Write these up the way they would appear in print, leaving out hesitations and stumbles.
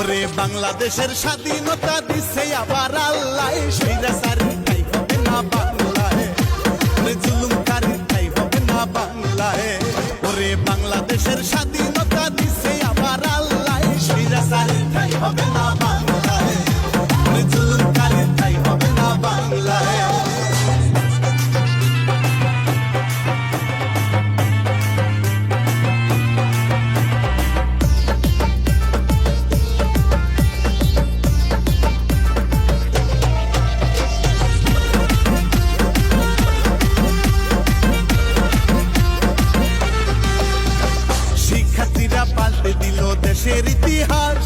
ওরে বাংলাদেশের স্বাধীনতা দিছে আবার আল্লাহ, স্বৈরাচারীর ঠাঁই হবে না বাংলায়, ওরে জুলুমকারীর ঠাঁই হবে না বাংলায়। ওরে বাংলাদেশের স্বাধীনতা দিছে আবার আল্লাহ, স্বৈরাচারীর ঠাঁই হবে না বাংলায়, ওরে জুলুমকারীর ঠাঁই হবে না বাংলায়। পাল্টে দিল দেশের ইতিহাস,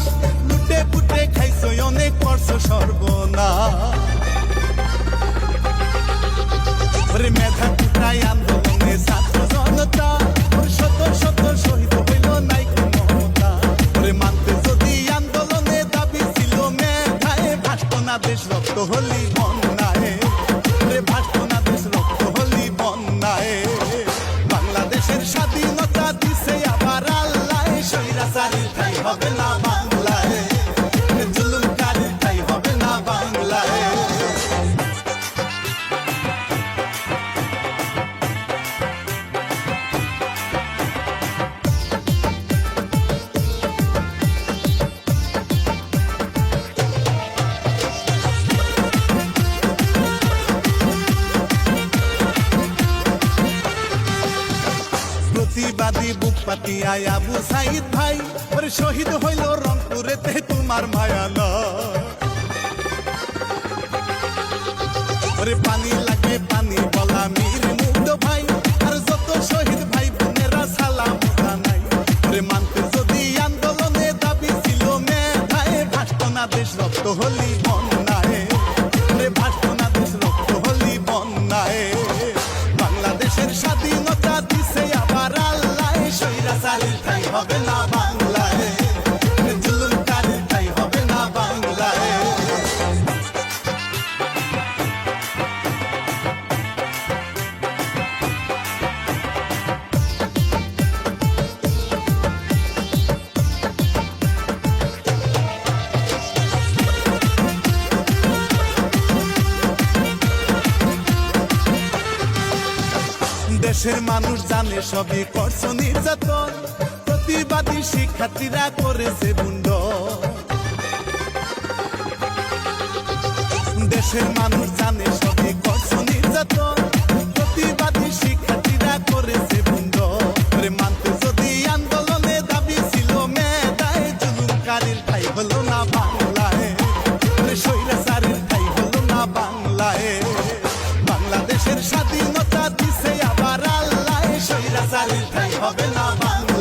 লুটে পুটে খাইছো অনেক করছো সর্বনাশ। মেধা কুটাই আন্দোলনে ছাত্র জনতা, শত শত শহীদ হইল নাই মমতা। মানতে যদি আন্দোলনে দাবি ছিল মেধায়, ভাস্ত না দেশ রক্ত হলি বন্যায়, ভাস্ত না দেশ রক্ত হলি বন্যায়। বাংলাদেশের স্বাধীনতা দিছে আবার আল্লাহ, স্বৈরাচারীর ঠাঁই হবে না বাংলায়, জুলুমকারীর ঠাঁই হবে না বাংলায়। প্রতিবাদী বুক পাতিয়ায় আবু সাইদ ভাই, ওরে শহীদ হইল রংপুরেতে তোমার মায়া নয়। ওরে পানি লাগে পানি বলা মীর মুগ্ধ ভাই, আর যত শহীদ ভাই বোনেরা সালাম জানাই। ওরে মানতে যদি আন্দোলনে দাবি ছিল মেধায়, ভাস্ত না দেশ রক্ত হলি বন্যায়, ওরে ভাস্ত না দেশ রক্ত হলি বন্যায়। বাংলাদেশের স্বাধীনতা দিছে আবার আল্লাহ, স্বৈরাচারীর ঠাঁই হবে না বাংলায়, জুলুমকারীর ঠাঁই হবে না বাংলায়। দেশের মানুষ জানে সবই করছো নির্যাতন, প্রতিবাদী শিক্ষার্থীরা করেছে বুন্ড। দেশের মানুষ জানে সবই করছো নির্যাতন, প্রতিবাদী শিক্ষার্থীরা করেছে বুন্ড। মানতে যদি আন্দোলনে দাবি ছিল মেধায়, জুলুমকারীর ঠাঁই হলো না বাংলায়, স্বৈরাচারীর ঠাঁই হলো না বাংলায়। বাংলাদেশের স্বাধীনতা দিছে আবার আল্লাহ, স্বৈরাচারীর ঠাঁই হবে না বাংলায়।